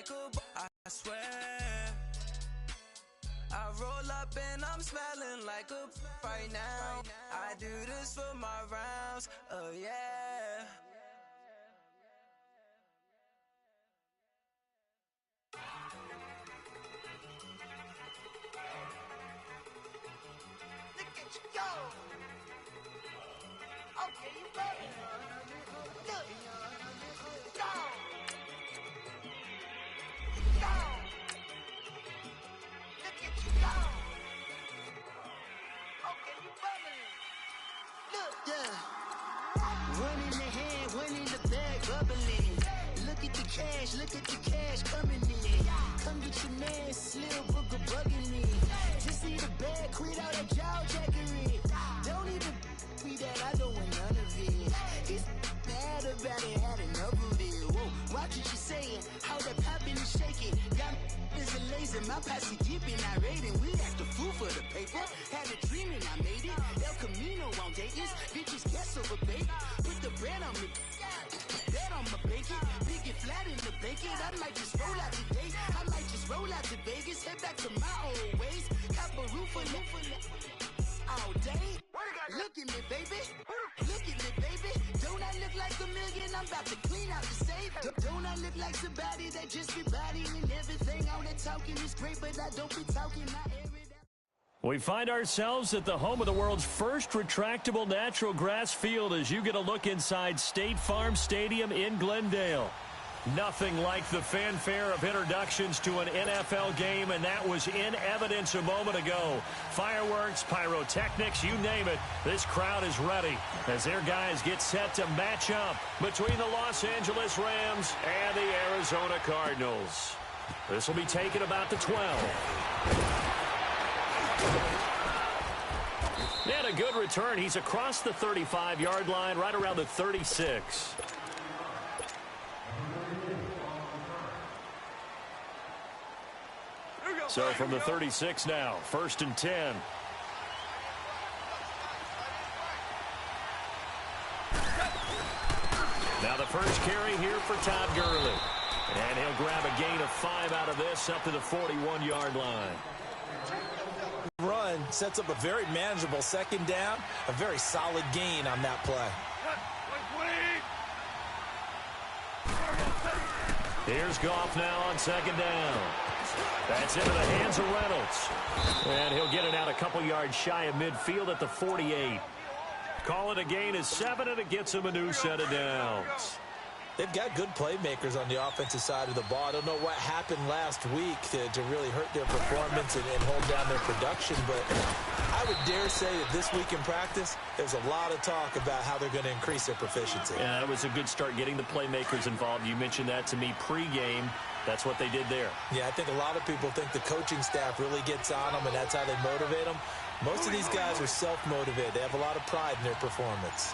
like I swear. I roll up and I'm smelling like a right now. I do this for my rounds, oh yeah. Look at you go. Okay, you ready? Look. Go. Go. Look at you go. Okay, you bubbling. Look. Yeah. One in the hand, one in the bag, bubbling. Look at the cash coming in. Come get your man, Slim Booger bugging me. Just need a bag, quit all that jaw jackery. Don't even be that, I don't want none of it. He's mad about it, had enough of it. Whoa, watch what you saying, how that poppin' and shaking. Got is a laser, my posse dipping, I raiding. We act a fool for the paper. Had a dream and I made it. El Camino on Dayton's, bitches guess over bait. Put the bread on me, bet on my bacon. Big and flat in the bacon. I might just roll out today. I might just roll out to Vegas. Head back to my old ways. Cop a roof for all day. Look at me, baby. Look at me, baby. Don't I look like a million? I'm about to clean out the safe. Don't I look like somebody that just be bodying everything? All that talking is great, but I don't be talking. I air it out. We find ourselves at the home of the world's first retractable natural grass field as you get a look inside State Farm Stadium in Glendale. Nothing like the fanfare of introductions to an NFL game, and that was in evidence a moment ago. Fireworks, pyrotechnics, you name it, this crowd is ready as their guys get set to match up between the Los Angeles Rams and the Arizona Cardinals. This will be taken about the 12. And a good return. He's across the 35-yard line, right around the 36. So from the 36 now, 1st and 10. Now the first carry here for Todd Gurley. And he'll grab a gain of 5 out of this up to the 41-yard line. Run sets up a very manageable second down, a very solid gain on that play. Here's Goff now on second down. That's into the hands of Reynolds. And he'll get it out a couple yards shy of midfield at the 48. Call it a gain of 7, and it gets him a new set of downs. They've got good playmakers on the offensive side of the ball. I don't know what happened last week to really hurt their performance and hold down their production, but I would dare say that this week in practice, there's a lot of talk about how they're going to increase their proficiency. Yeah, that was a good start getting the playmakers involved. You mentioned that to me pregame. That's what they did there. Yeah, I think a lot of people think the coaching staff really gets on them, and that's how they motivate them. Most of these guys are self-motivated. They have a lot of pride in their performance.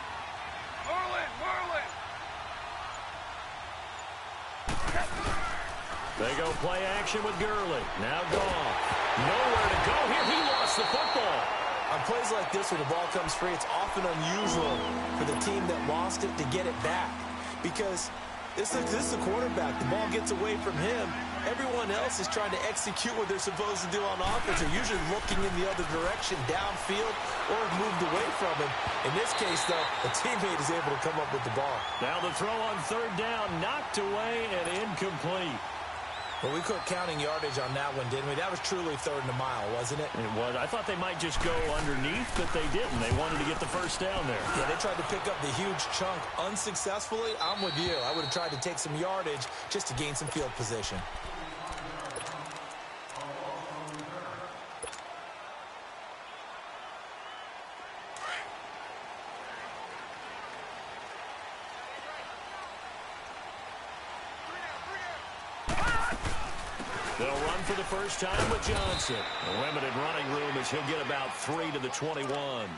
They go play action with Gurley. Now Goff. Nowhere to go here. He lost the football. On plays like this where the ball comes free, it's often unusual for the team that lost it to get it back. Because this is the quarterback. The ball gets away from him. Everyone else is trying to execute what they're supposed to do on offense. They're usually looking in the other direction, downfield, or moved away from him. In this case, though, the teammate is able to come up with the ball. Now the throw on third down, knocked away and incomplete. Well, we quit counting yardage on that one, didn't we? That was truly 3rd and a mile, wasn't it? It was. I thought they might just go underneath, but they didn't. They wanted to get the first down there. Yeah, they tried to pick up the huge chunk unsuccessfully. I'm with you. I would have tried to take some yardage just to gain some field position. They'll run for the first time with Johnson. A limited running room as he'll get about 3 to the 21.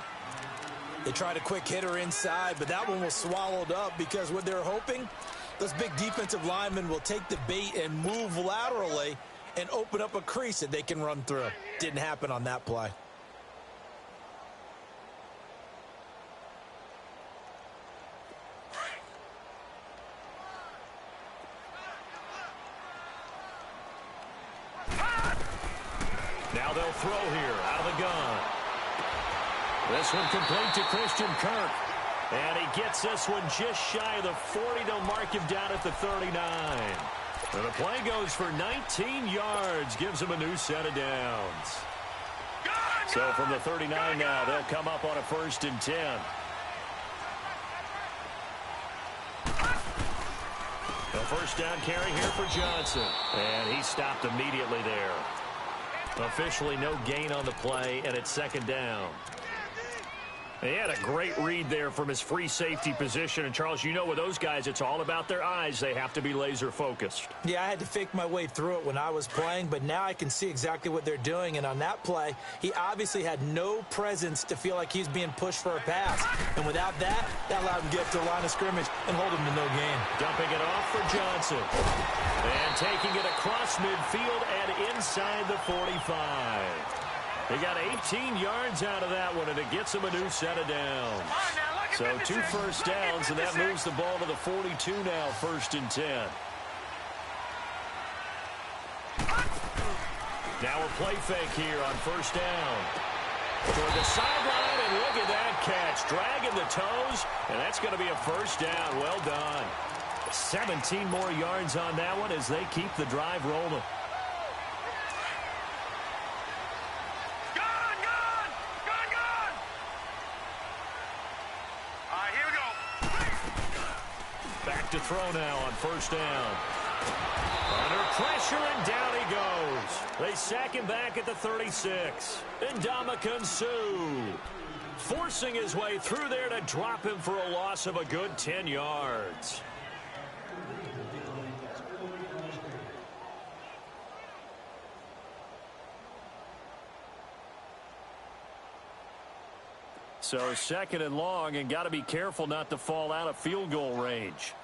They tried a quick hitter inside, but that one was swallowed up because what they're hoping, those big defensive linemen will take the bait and move laterally and open up a crease that they can run through. Didn't happen on that play. Now they'll throw here out of the gun. This one complete to Christian Kirk. And he gets this one just shy of the 40. They'll mark him down at the 39. And the play goes for 19 yards. Gives him a new set of downs. So from the 39 now, they'll come up on a 1st and 10. The first down carry here for Johnson. And he stopped immediately there. Officially no gain on the play, and it's 2nd down. He had a great read there from his free safety position. And, Charles, you know with those guys, it's all about their eyes. They have to be laser focused. Yeah, I had to fake my way through it when I was playing, but now I can see exactly what they're doing. And on that play, he obviously had no presence to feel like he's being pushed for a pass. And without that, that allowed him to get up to the line of scrimmage and hold him to no gain. Dumping it off for Johnson. And taking it across midfield and inside the 45. He got 18 yards out of that one, and it gets him a new set of downs. So 2 first downs, and that moves the ball to the 42 now, 1st and 10. Now a play fake here on 1st down. Toward the sideline, and look at that catch. Dragging the toes, and that's going to be a 1st down. Well done. 17 more yards on that one as they keep the drive rolling. To throw now on 1st down. Under pressure, and down he goes. They sack him back at the 36. Ndamukong Suh forcing his way through there to drop him for a loss of a good 10 yards. So 2nd and long, and got to be careful not to fall out of field goal range.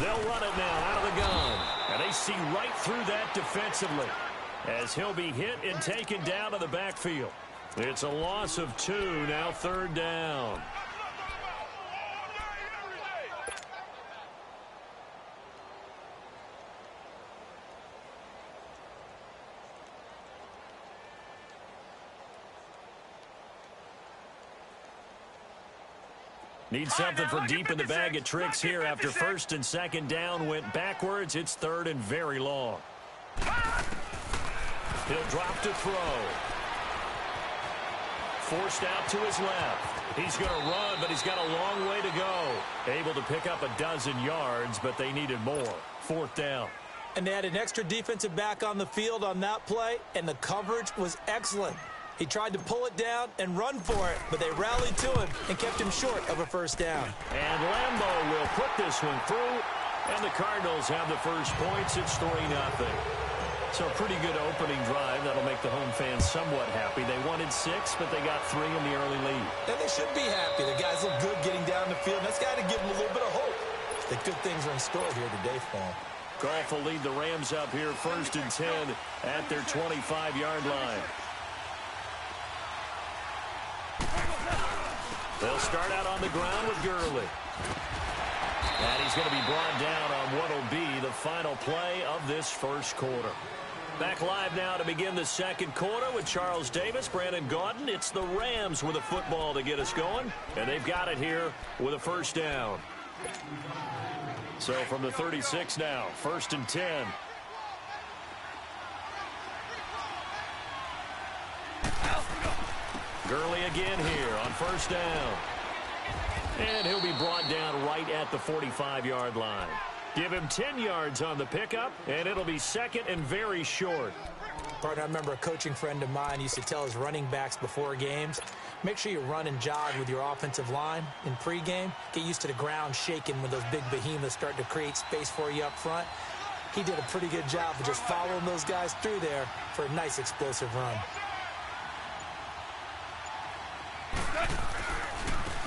They'll run it now out of the gun. And they see right through that defensively as he'll be hit and taken down to the backfield. It's a loss of 2, now 3rd down. Need something from deep in the bag of tricks here after 1st and 2nd down went backwards. It's 3rd and very long. He'll drop to throw. Forced out to his left. He's going to run, but he's got a long way to go. Able to pick up a 12 yards, but they needed more. 4th down. And they had an extra defensive back on the field on that play, and the coverage was excellent. He tried to pull it down and run for it, but they rallied to him and kept him short of a 1st down. And Lambeau will put this one through, and the Cardinals have the first points. It's 3-0. So a pretty good opening drive. That'll make the home fans somewhat happy. They wanted 6, but they got 3 in the early lead. And they should be happy. The guys look good getting down the field. That's got to give them a little bit of hope that good things are in store here today for them. Goff will lead the Rams up here 1st and 10 at their 25-yard line. They'll start out on the ground with Gurley. And he's going to be brought down on what will be the final play of this 1st quarter. Back live now to begin the 2nd quarter with Charles Davis, Brandon Gaudin. It's the Rams with a football to get us going, and they've got it here with a 1st down. So from the 36 now, 1st and 10. Gurley again here on 1st down. And he'll be brought down right at the 45-yard line. Give him 10 yards on the pickup, and it'll be 2nd and very short. Partner, I remember a coaching friend of mine used to tell his running backs before games, make sure you run and jog with your offensive line in pregame. Get used to the ground shaking when those big behemoths start to create space for you up front. He did a pretty good job of just following those guys through there for a nice explosive run.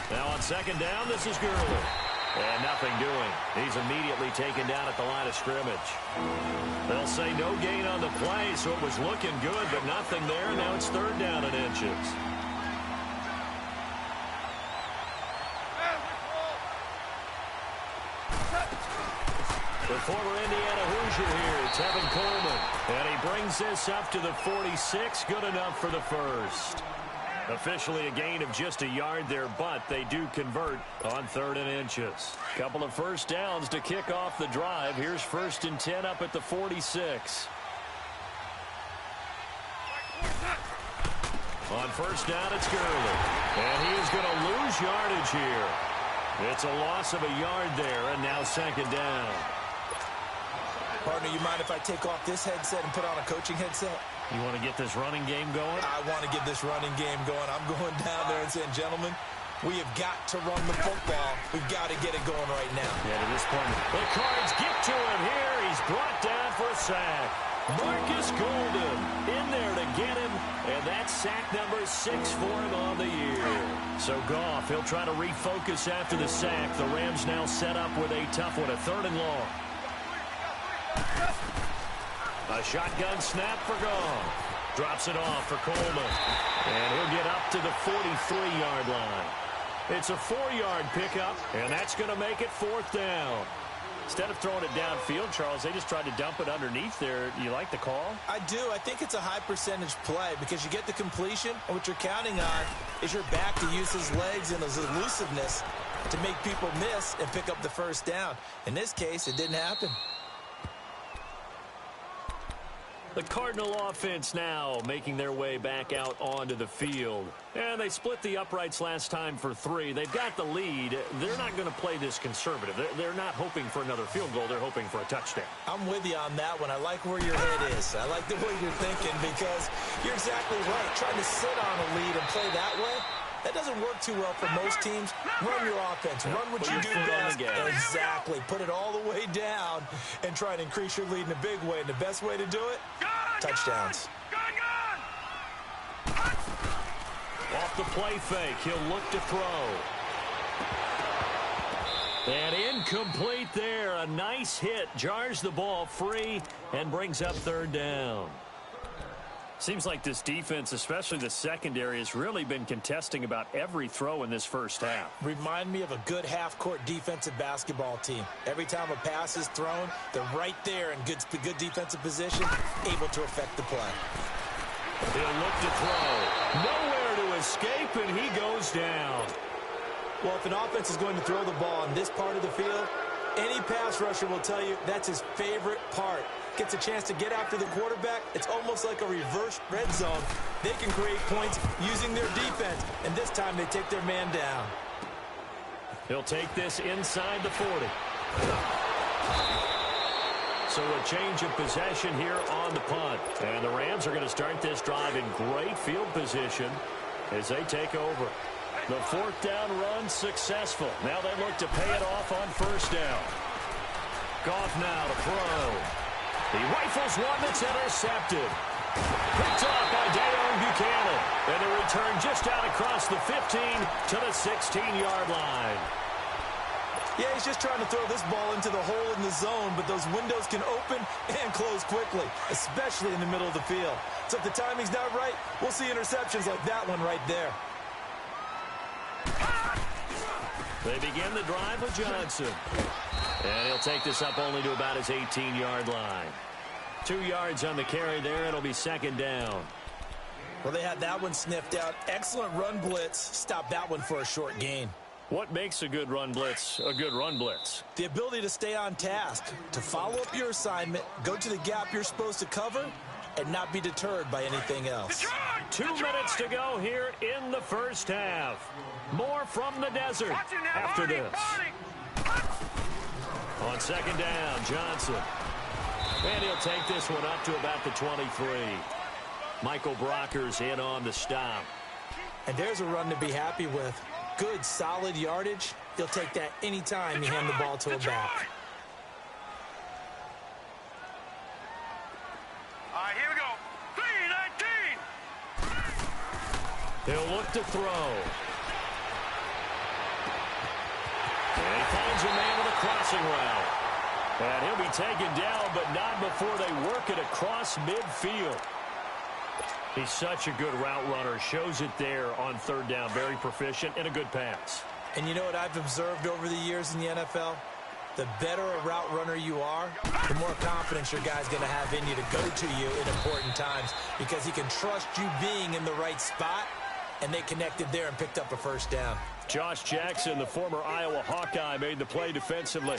Now on 2nd down, this is Gurley. And nothing doing. He's immediately taken down at the line of scrimmage. They'll say no gain on the play, so it was looking good, but nothing there. Now it's 3rd down and inches. The former Indiana Hoosier here, Tevin Coleman. And he brings this up to the 46. Good enough for the first. Officially a gain of just a yard there, but they do convert on 3rd and inches. Couple of first downs to kick off the drive. Here's 1st and 10 up at the 46. On 1st down, it's Gurley. And he is going to lose yardage here. It's a loss of a yard there, and now 2nd down. Partner, you mind if I take off this headset and put on a coaching headset? You want to get this running game going? I want to get this running game going. I'm going down there and saying, gentlemen, we have got to run the football. We've got to get it going right now. Yeah, to this point, the Cards get to him here. He's brought down for a sack. Marcus Golden in there to get him, and that's sack number 6 for him on the year. So Goff, he'll try to refocus after the sack. The Rams now set up with a tough one, a 3rd and long. A shotgun snap for Goff. Drops it off for Coleman. And he'll get up to the 43-yard line. It's a 4-yard pickup, and that's going to make it 4th down. Instead of throwing it downfield, Charles, they just tried to dump it underneath there. You like the call? I do. I think it's a high-percentage play because you get the completion, and what you're counting on is your back to use his legs and his elusiveness to make people miss and pick up the 1st down. In this case, it didn't happen. The Cardinal offense now making their way back out onto the field. And they split the uprights last time for 3. They've got the lead. They're not going to play this conservative. They're not hoping for another field goal. They're hoping for a touchdown. I'm with you on that one. I like where your head is. I like the way you're thinking because you're exactly right. Trying to sit on a lead and play that way, that doesn't work too well for most teams. Run your offense. Run what you do best. Exactly. Put it all the way down and try and increase your lead in a big way. And the best way to do it, touchdowns. Off the play fake, he'll look to throw. And incomplete there. A nice hit. Jars the ball free and brings up 3rd down. Seems like this defense, especially the secondary, has really been contesting about every throw in this first half. Remind me of a good half-court defensive basketball team. Every time a pass is thrown, they're right there in good defensive position, able to affect the play. He'll look to throw. Nowhere to escape, and he goes down. Well, if an offense is going to throw the ball on this part of the field, any pass rusher will tell you that's his favorite part. Gets a chance to get after the quarterback. It's almost like a reverse red zone. They can create points using their defense, and this time they take their man down. He'll take this inside the 40. So a change of possession here on the punt. And the Rams are going to start this drive in great field position as they take over. The 4th down run successful. Now they look to pay it off on 1st down. Goff now to throw. He rifles one that's intercepted. Picked off by Dayon Buchanan. And the return just out across the 15 to the 16-yard line. Yeah, he's just trying to throw this ball into the hole in the zone, but those windows can open and close quickly, especially in the middle of the field. So if the timing's not right, we'll see interceptions like that one right there. They begin the drive with Johnson. And he'll take this up only to about his 18-yard line. 2 yards on the carry there. It'll be 2nd down. Well, they had that one sniffed out. Excellent run blitz. Stop that one for a short gain. What makes a good run blitz a good run blitz? The ability to stay on task, to follow up your assignment, go to the gap you're supposed to cover, and not be deterred by anything else. 2 minutes to go here in the first half. More from the desert after this. On 2nd down, Johnson. And he'll take this one up to about the 23. Michael Brocker's in on the stop. And there's a run to be happy with. Good, solid yardage. He'll take that anytime you hand the ball to a back. All right, here we go. 3-19. He'll look to throw. And he finds a man with a crossing route. And he'll be taken down, but not before they work it across midfield. He's such a good route runner. Shows it there on 3rd down. Very proficient and a good pass. And you know what I've observed over the years in the NFL? the better a route runner you are, the more confidence your guy's going to have in you to go to you in important times because he can trust you being in the right spot, and they connected there and picked up a first down. Josh Jackson, the former Iowa Hawkeye, made the play defensively.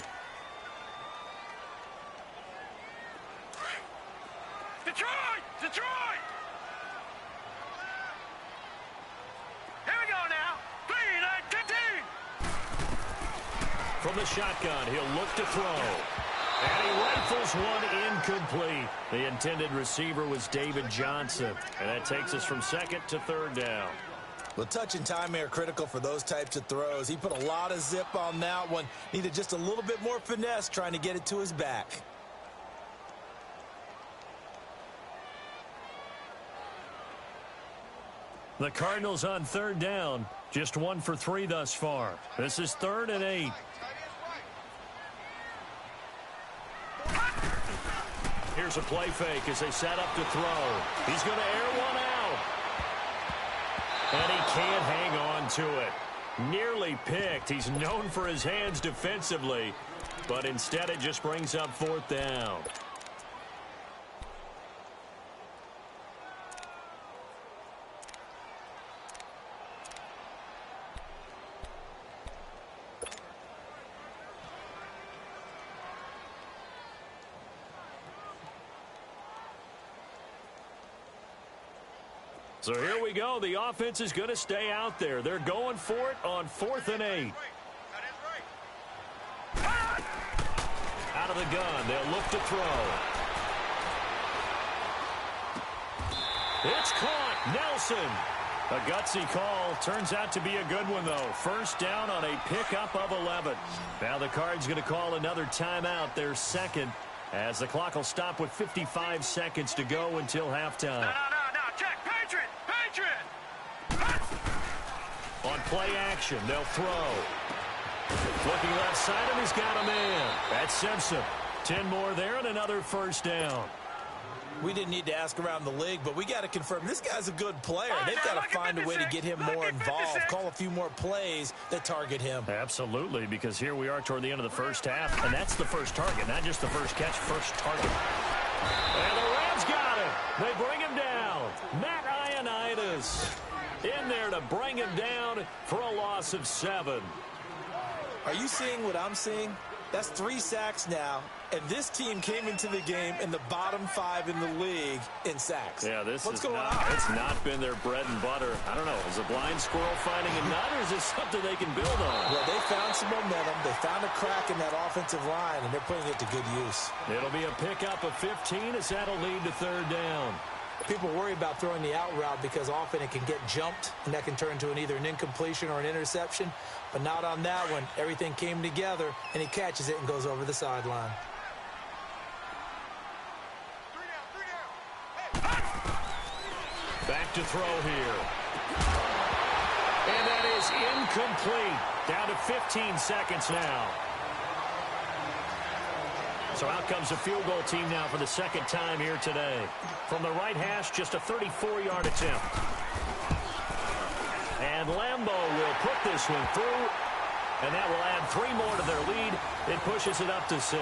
Detroit! Detroit! Here we go now. 3-9-15. From the shotgun, he'll look to throw. And he rifles one incomplete. The intended receiver was David Johnson. And that takes us from second to third down. Well, touch and time are critical for those types of throws. He put a lot of zip on that one. Needed just a little bit more finesse trying to get it to his back. The Cardinals on third down. Just 1 for 3 thus far. This is 3rd and 8. Here's a play fake as they set up to throw. He's going to air one out. And he can't hang on to it. Nearly picked. He's known for his hands defensively, but instead it just brings up 4th down. So here we go. The offense is going to stay out there. They're going for it on 4th and 8. Out of the gun. They'll look to throw. It's caught. Nelson. A gutsy call. Turns out to be a good one, though. First down on a pickup of 11. Now the Cards going to call another timeout, their second, as the clock will stop with 55 seconds to go until halftime. No, check. Patriot! Patriot! On play action, they'll throw. Looking left side, and he's got a man. That's Simpson. 10 more there and another first down. We didn't need to ask around the league, but we got to confirm this guy's a good player. They've got to find a way to get him more involved, call a few more plays that target him. Absolutely, because here we are toward the end of the first half, and that's the first target, not just the first catch, first target. And the Rams got him. They bring him down. Matt Ioannidis in there to bring him down for a loss of 7. Are you seeing what I'm seeing? That's 3 sacks now, and this team came into the game in the bottom 5 in the league in sacks. Yeah, What's going on? It's not been their bread and butter. I don't know. Is a blind squirrel finding a nut, or is this something they can build on? Well, they found some momentum. They found a crack in that offensive line, and they're putting it to good use. It'll be a pickup of 15 as that'll lead to third down. People worry about throwing the out route because often it can get jumped, and that can turn into either an incompletion or an interception. But not on that one. Everything came together, and he catches it and goes over the sideline. Back to throw here. And that is incomplete. Down to 15 seconds now. So out comes a field goal team now for the second time here today. From the right hash, just a 34-yard attempt. And Lambeau will put this one through, and that will add 3 more to their lead. It pushes it up to 6.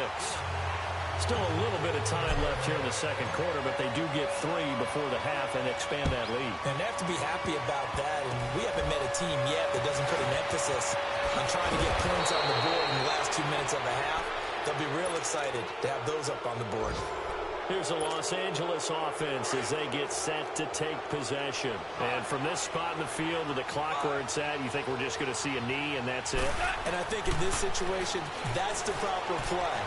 Still a little bit of time left here in the second quarter, but they do get 3 before the half and expand that lead. And they have to be happy about that, and we haven't met a team yet that doesn't put an emphasis on trying to get points on the board in the last 2 minutes of the half. They'll be real excited to have those up on the board. Here's a Los Angeles offense as they get set to take possession. And from this spot in the field with the clock where it's at, you think we're just going to see a knee and that's it? And I think in this situation, that's the proper play.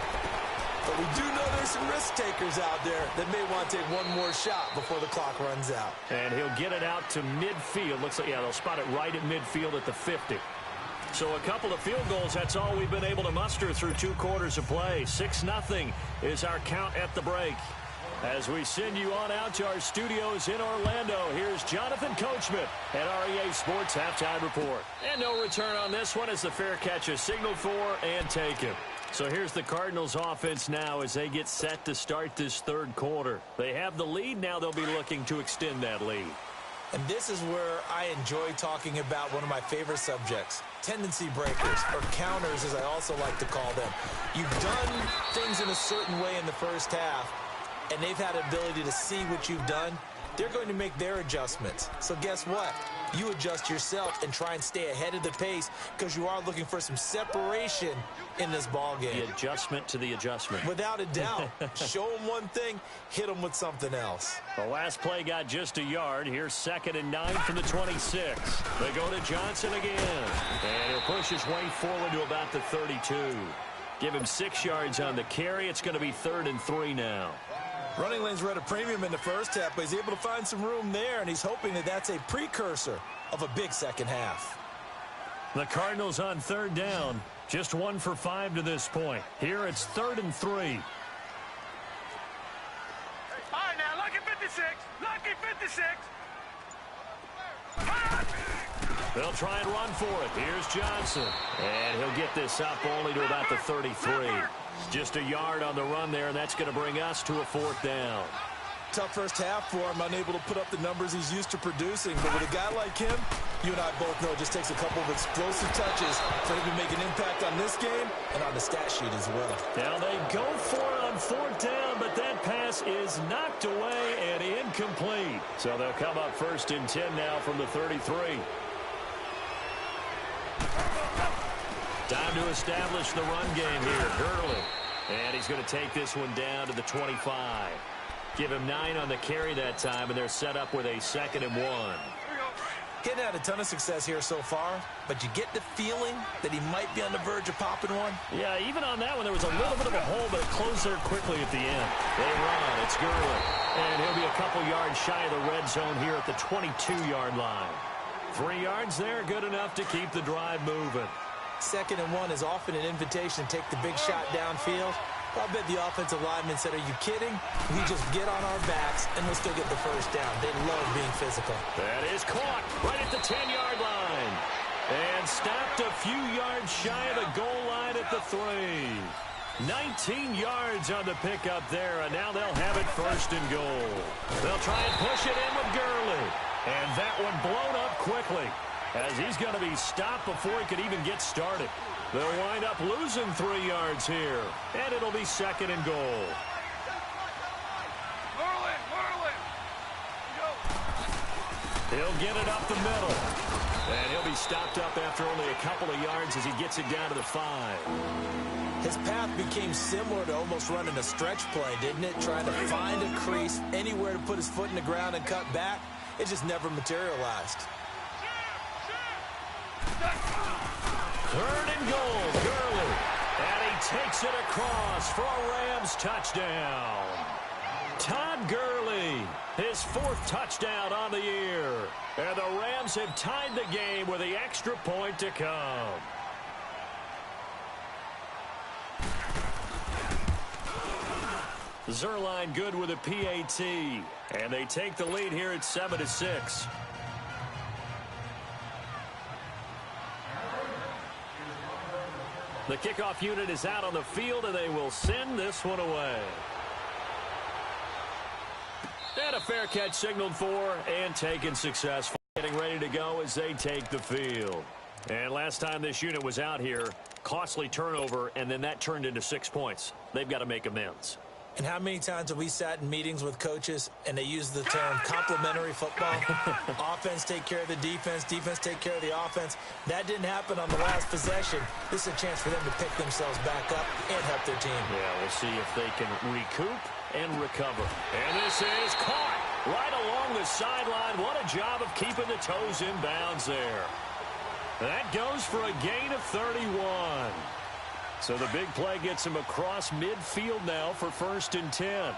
But we do know there's some risk takers out there that may want to take one more shot before the clock runs out. And he'll get it out to midfield. Looks like, yeah, they'll spot it right at midfield at the 50. So a couple of field goals, that's all we've been able to muster through 2 quarters of play. 6-0 is our count at the break. As we send you on out to our studios in Orlando, here's Jonathan Coachman at REA Sports Halftime Report. And no return on this one as the fair catch is signaled for and taken. So here's the Cardinals offense now as they get set to start this third quarter. They have the lead. Now they'll be looking to extend that lead. And this is where I enjoy talking about one of my favorite subjects, tendency breakers, or counters as I also like to call them. You've done things in a certain way in the first half, and they've had an ability to see what you've done. They're going to make their adjustments. So guess what? You adjust yourself and try and stay ahead of the pace because you are looking for some separation in this ball game. The adjustment to the adjustment. Without a doubt. Show them one thing, hit them with something else. The last play got just a yard. Here's 2nd and 9 from the 26. They go to Johnson again. And he'll push his way forward to about the 32. Give him 6 yards on the carry. It's going to be 3rd and 3 now. Running lanes were at a premium in the first half, but he's able to find some room there, and he's hoping that that's a precursor of a big second half. The Cardinals on 3rd down. Just 1 for 5 to this point. Here it's 3rd and 3. All right, now, lucky 56. Lucky 56. They'll try and run for it. Here's Johnson. And he'll get this up only to about the 33. Just a yard on the run there, and that's going to bring us to a 4th down. Tough first half for him, unable to put up the numbers he's used to producing. But with a guy like him, you and I both know it just takes a couple of explosive touches for him to make an impact on this game and on the stat sheet as well. Now they go for it on 4th down, but that pass is knocked away and incomplete. So they'll come up 1st and 10 now from the 33. Time to establish the run game here. Gurley. And he's going to take this one down to the 25. Give him 9 on the carry that time, and they're set up with a 2nd and 1. Getting had a ton of success here so far, but you get the feeling that he might be on the verge of popping one. Yeah, even on that one, there was a little bit of a hole, but it closed there quickly at the end. They run. It's Gurley. And he'll be a couple yards shy of the red zone here at the 22-yard line. 3 yards there, good enough to keep the drive moving. 2nd and 1 is often an invitation to take the big shot downfield. I bet the offensive lineman said, are you kidding? We just get on our backs, and we'll still get the first down. They love being physical. That is caught right at the 10-yard line. And stopped a few yards shy of the goal line at the 3. 19 yards on the pickup there, and now they'll have it 1st and goal. They'll try and push it in with Gurley. And that one blown up quickly, as he's going to be stopped before he could even get started. They'll wind up losing 3 yards here, and it'll be 2nd and goal. He'll get it up the middle, and he'll be stopped up after only a couple of yards as he gets it down to the 5. His path became similar to almost running a stretch play, didn't it? Trying to find a crease, anywhere to put his foot in the ground and cut back. It just never materialized. 3rd and goal, Gurley. And he takes it across for a Rams touchdown. Todd Gurley, his 4th touchdown on the year. And the Rams have tied the game with the extra point to come. Zerline good with a PAT. And they take the lead here at 7-6. The kickoff unit is out on the field, and they will send this one away. And a fair catch signaled for and taken successful. Getting ready to go as they take the field. And last time this unit was out here, costly turnover, and then that turned into 6 points. They've got to make amends. And how many times have we sat in meetings with coaches and they use the term complementary football? Offense take care of the defense, defense take care of the offense. That didn't happen on the last possession. This is a chance for them to pick themselves back up and help their team. Yeah, we'll see if they can recoup and recover. And this is caught right along the sideline. What a job of keeping the toes in bounds there. That goes for a gain of 31. So the big play gets him across midfield now for 1st and 10.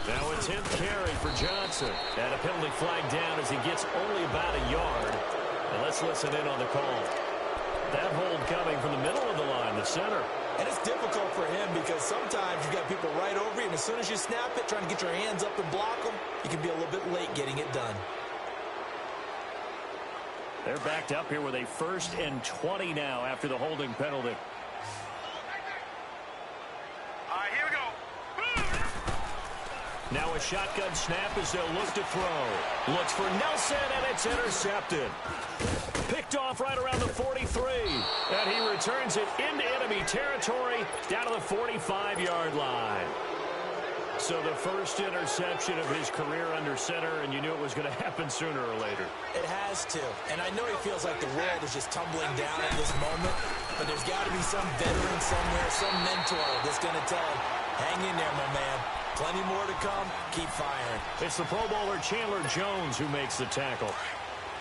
Now a 10th carry for Johnson. And a penalty flag down as he gets only about a yard. And let's listen in on the call. That hold coming from the middle of the line, the center. And it's difficult for him because sometimes you've got people right over you, and as soon as you snap it, trying to get your hands up and block them, you can be a little bit late getting it done. They're backed up here with a 1st and 20 now after the holding penalty. All right, here we go. Now a shotgun snap as they'll look to throw. Looks for Nelson, and it's intercepted. Picked off right around the 43. And he returns it into enemy territory down to the 45-yard line. So the first interception of his career under center, and you knew it was going to happen sooner or later. It has to. And I know he feels like the world is just tumbling down at this moment, but there's got to be some veteran somewhere, some mentor that's going to tell him, hang in there, my man. Plenty more to come. Keep firing. It's the Pro Bowler Chandler Jones who makes the tackle.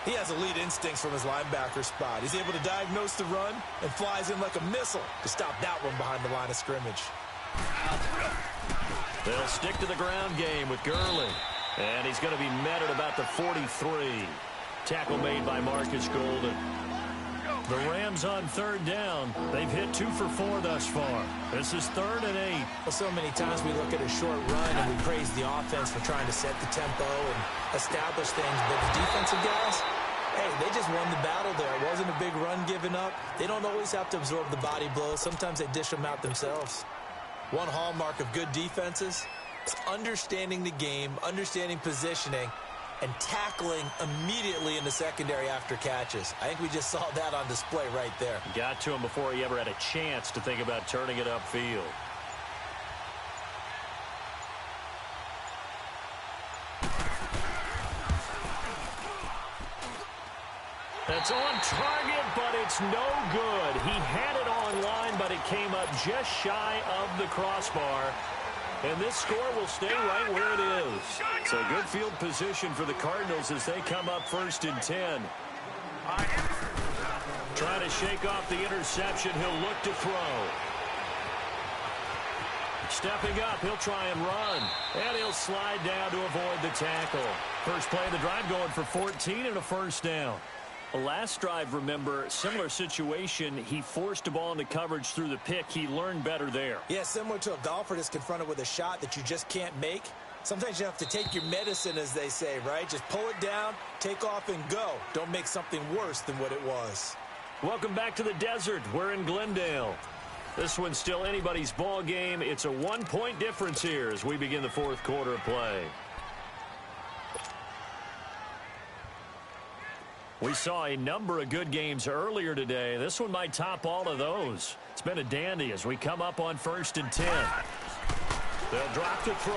He has elite instincts from his linebacker spot. He's able to diagnose the run and flies in like a missile to stop that one behind the line of scrimmage. They'll stick to the ground game with Gurley. And he's going to be met at about the 43. Tackle made by Marcus Golden. The Rams on third down. They've hit 2 for 4 thus far. This is 3rd and 8. Well, so many times we look at a short run and we praise the offense for trying to set the tempo and establish things. But the defensive guys, hey, they just won the battle there. It wasn't a big run given up. They don't always have to absorb the body blows. Sometimes they dish them out themselves. One hallmark of good defenses is understanding the game, understanding positioning, and tackling immediately in the secondary after catches. I think we just saw that on display right there. Got to him before he ever had a chance to think about turning it upfield. That's on target, but it's no good. He had it on line, but it came up just shy of the crossbar. And this score will stay right where it is. So good field position for the Cardinals as they come up 1st and 10. Trying to shake off the interception. He'll look to throw. Stepping up, he'll try and run. And he'll slide down to avoid the tackle. First play of the drive going for 14 and a first down. Last drive, remember, similar situation. He forced a ball into coverage through the pick. He learned better there. Yeah, similar to a golfer that's confronted with a shot that you just can't make. Sometimes you have to take your medicine, as they say, right? Just pull it down, take off, and go. Don't make something worse than what it was. Welcome back to the desert. We're in Glendale. This one's still anybody's ball game. It's a 1-point difference here as we begin the 4th quarter of play. We saw a number of good games earlier today. This one might top all of those. It's been a dandy as we come up on 1st and 10. They'll drop to throw.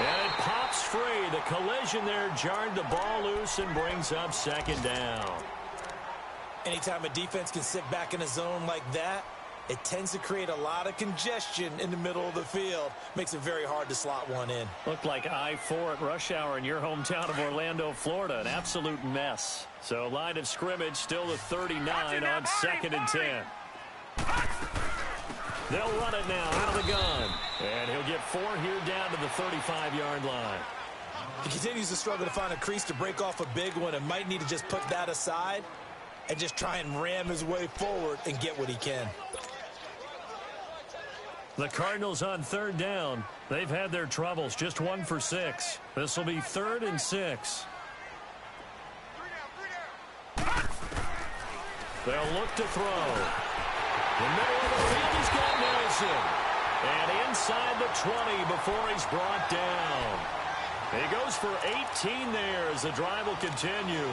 And it pops free. The collision there jarred the ball loose and brings up 2nd down. Anytime a defense can sit back in a zone like that, it tends to create a lot of congestion in the middle of the field. Makes it very hard to slot one in. Looked like I-4 at rush hour in your hometown of Orlando, Florida. An absolute mess. So line of scrimmage still to 39 on 2nd and 10. They'll run it now out of the gun. And he'll get 4 here down to the 35-yard line. He continues to struggle to find a crease to break off a big one and might need to just put that aside and just try and ram his way forward and get what he can. The Cardinals on 3rd down. They've had their troubles, just 1 for 6. This will be 3rd and 6. They'll look to throw. The middle of the field, he's got Nelson. And inside the 20 before he's brought down. He goes for 18 there as the drive will continue.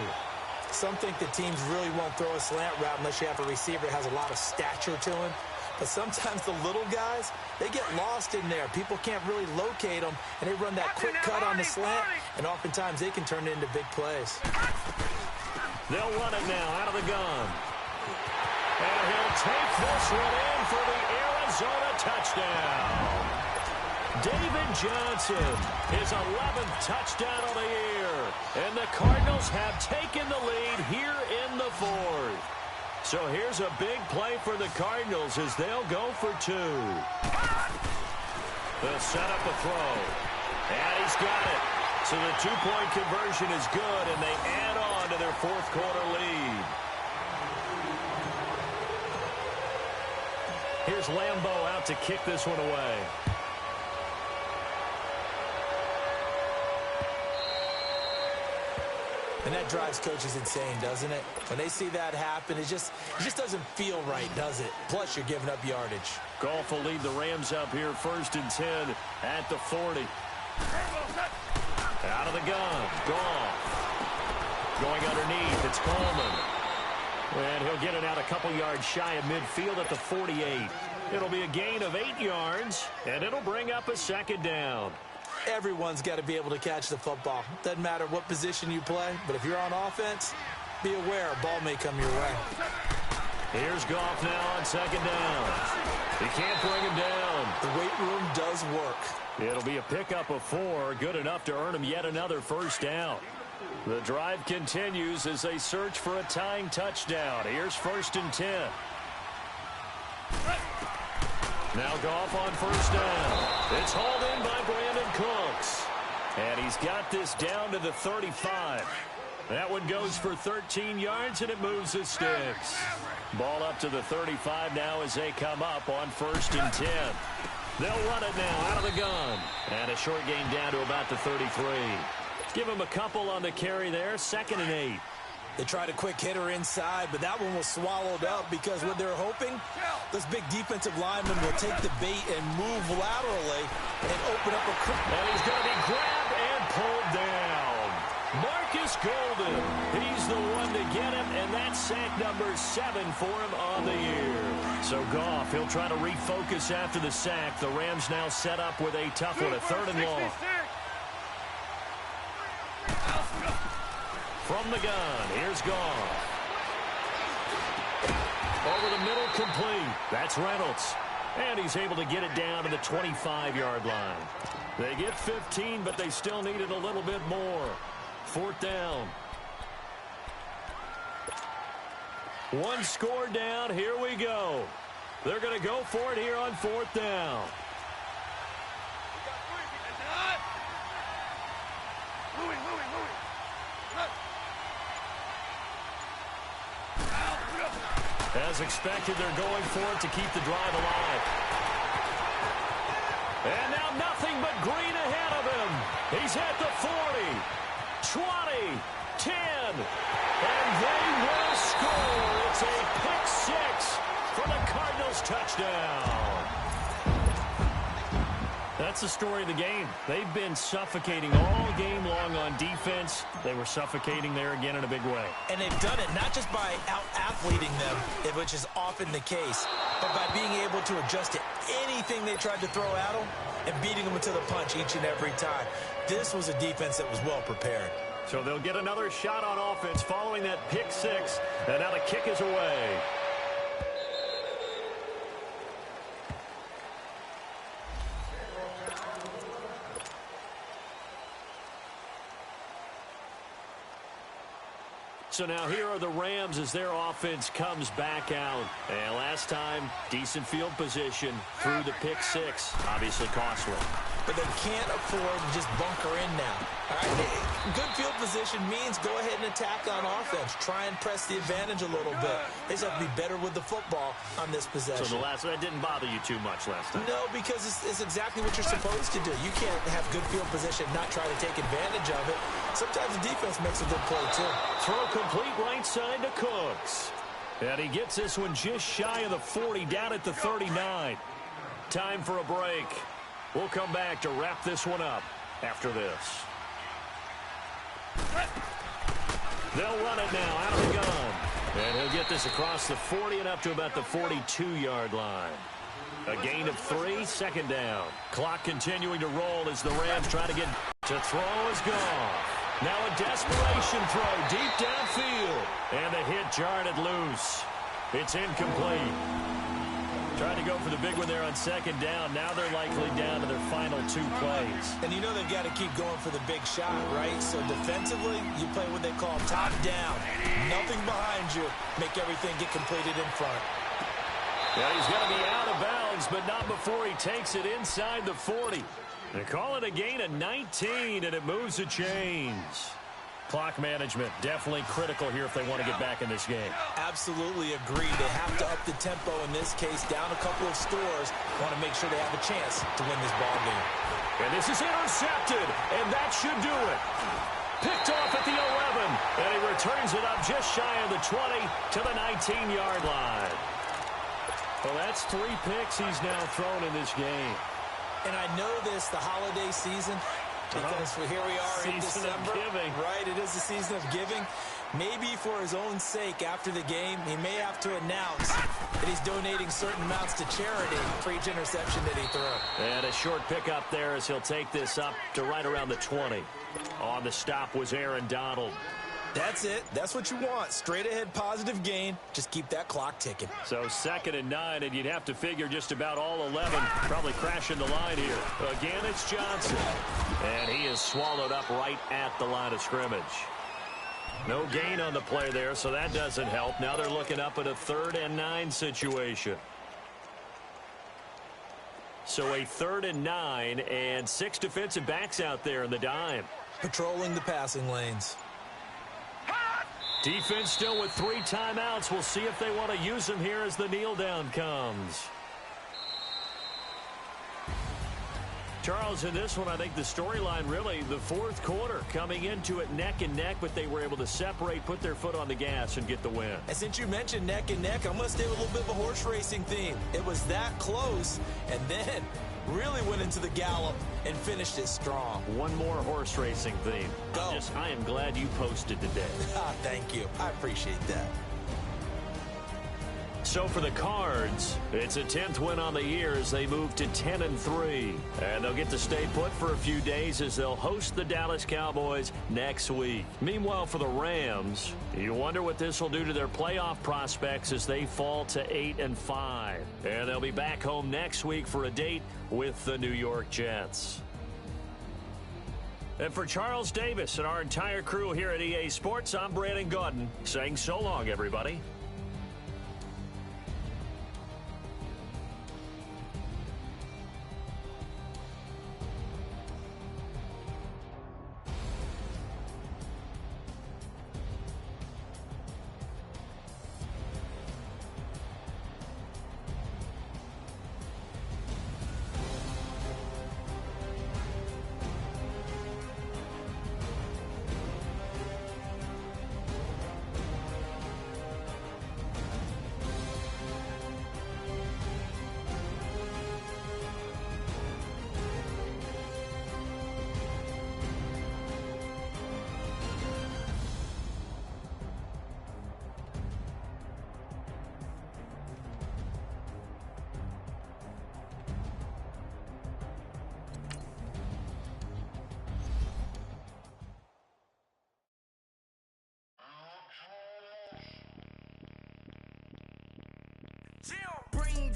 Some think that teams really won't throw a slant route unless you have a receiver that has a lot of stature to him. But sometimes the little guys, they get lost in there. People can't really locate them, and they run that quick cut on the slant, and oftentimes they can turn it into big plays. They'll run it now out of the gun. And he'll take this one in for the Arizona touchdown. David Johnson, his 11th touchdown of the year. And the Cardinals have taken the lead here in the 4th. So here's a big play for the Cardinals as they'll go for 2. They'll set up a throw. And he's got it. So the 2-point conversion is good, and they add on to their 4th quarter lead. Here's Lambeau out to kick this one away. And that drives coaches insane, doesn't it? When they see that happen, it just doesn't feel right, does it? Plus, you're giving up yardage. Goff will lead the Rams up here 1st and 10 at the 40. Out of the gun, Goff. Going underneath, it's Coleman. And he'll get it out a couple yards shy of midfield at the 48. It'll be a gain of 8 yards, and it'll bring up a 2nd down. Everyone's got to be able to catch the football. Doesn't matter what position you play, but if you're on offense, be aware a ball may come your way. Here's Goff now on 2nd down. He can't bring him down. The weight room does work. It'll be a pickup of 4, good enough to earn him yet another 1st down. The drive continues as they search for a tying touchdown. Here's 1st and 10. Now Goff on 1st down. It's hauled in by Brandon Cooks. And he's got this down to the 35. That one goes for 13 yards, and it moves the sticks. Ball up to the 35 now as they come up on 1st and 10. They'll run it now out of the gun. And a short gain down to about the 33. Give him a couple on the carry there, 2nd and 8. They tried a quick hitter inside, but that one was swallowed up because what they're hoping, those big defensive linemen will take the bait and move laterally and open up a... And he's going to be grabbed and pulled down. Marcus Golden, he's the one to get him, and that's sack number 7 for him on the year. So Goff, he'll try to refocus after the sack. The Rams now set up with a tough one, a 3rd and long. From the gun, here's Goff. Over the middle, complete. That's Reynolds. And he's able to get it down to the 25-yard line. They get 15, but they still needed a little bit more. 4th down. 1 score down. Here we go. They're going to go for it here on 4th down. As expected, they're going for it to keep the drive alive. And now nothing but green ahead of him. He's at the 40, 20, 10, and they will score. It's a pick 6 for the Cardinals touchdown. That's the story of the game. They've been suffocating all game long on defense. They were suffocating there again in a big way. And they've done it not just by out-athleting them, which is often the case, but by being able to adjust to anything they tried to throw at them and beating them to the punch each and every time. This was a defense that was well prepared. So they'll get another shot on offense following that pick 6, and now the kick is away. So now here are the Rams as their offense comes back out. And last time, decent field position through the pick 6. Obviously costly. But they can't afford to just bunker in now. All right? Good field position means go ahead and attack on offense. Try and press the advantage a little bit. They just have to be better with the football on this possession. So the last one didn't bother you too much last time? No, because it's exactly what you're supposed to do. You can't have good field position, not try to take advantage of it. Sometimes the defense makes a good play, too. Throw complete right side to Cooks. And he gets this one just shy of the 40, down at the 39. Time for a break. We'll come back to wrap this one up after this. They'll run it now out of the gun. And he'll get this across the 40 and up to about the 42-yard line. A gain of 3, 2nd down. Clock continuing to roll as the Rams try to get to throw is gone. Now a desperation throw deep downfield. And the hit jarred it loose. It's incomplete. Trying to go for the big one there on 2nd down. Now they're likely down to their final 2 plays. And you know they've got to keep going for the big shot, right? So defensively, you play what they call top down. Nothing behind you. Make everything get completed in front. Yeah, he's going to be out of bounds, but not before he takes it inside the 40. They call it a gain of 19, and it moves the chains. Clock management definitely critical here if they want to get back in this game. Absolutely agree. They have to up the tempo in this case, down a couple of scores. Want to make sure they have a chance to win this ball game. And this is intercepted, and that should do it. Picked off at the 11, and he returns it up just shy of the 20 to the 19-yard line. Well, that's 3 picks he's now thrown in this game. And I know this, the holiday season, because here we are in December. Right, it is the season of giving. Maybe for his own sake, after the game, he may have to announce that he's donating certain amounts to charity for each interception that he threw. And a short pickup there as he'll take this up to right around the 20. On the stop was Aaron Donald. That's it. That's what you want. Straight ahead positive gain. Just keep that clock ticking. So 2nd and 9, and you'd have to figure just about all 11 probably crashing the line here. Again, it's Johnson. And he is swallowed up right at the line of scrimmage. No gain on the play there, so that doesn't help. Now they're looking up at a 3rd and 9 situation. So a 3rd and 9 and 6 defensive backs out there in the dime. Patrolling the passing lanes. Defense still with 3 timeouts. We'll see if they want to use them here as the kneel down comes. Charles, in this one, I think the storyline really, the 4th quarter, coming into it neck and neck, but they were able to separate, put their foot on the gas, and get the win. And since you mentioned neck and neck, I'm going to stay with a little bit of a horse racing theme. It was that close, and then really went into the gallop and finished it strong. One more horse racing theme. Go. I am glad you posted today. Thank you. I appreciate that. So for the Cards, it's a 10th win on the year as they move to 10-3. And they'll get to stay put for a few days as they'll host the Dallas Cowboys next week. Meanwhile, for the Rams, you wonder what this will do to their playoff prospects as they fall to 8-5. And they'll be back home next week for a date with the New York Jets. And for Charles Davis and our entire crew here at EA Sports, I'm Brandon Gaudin saying so long, everybody. Bring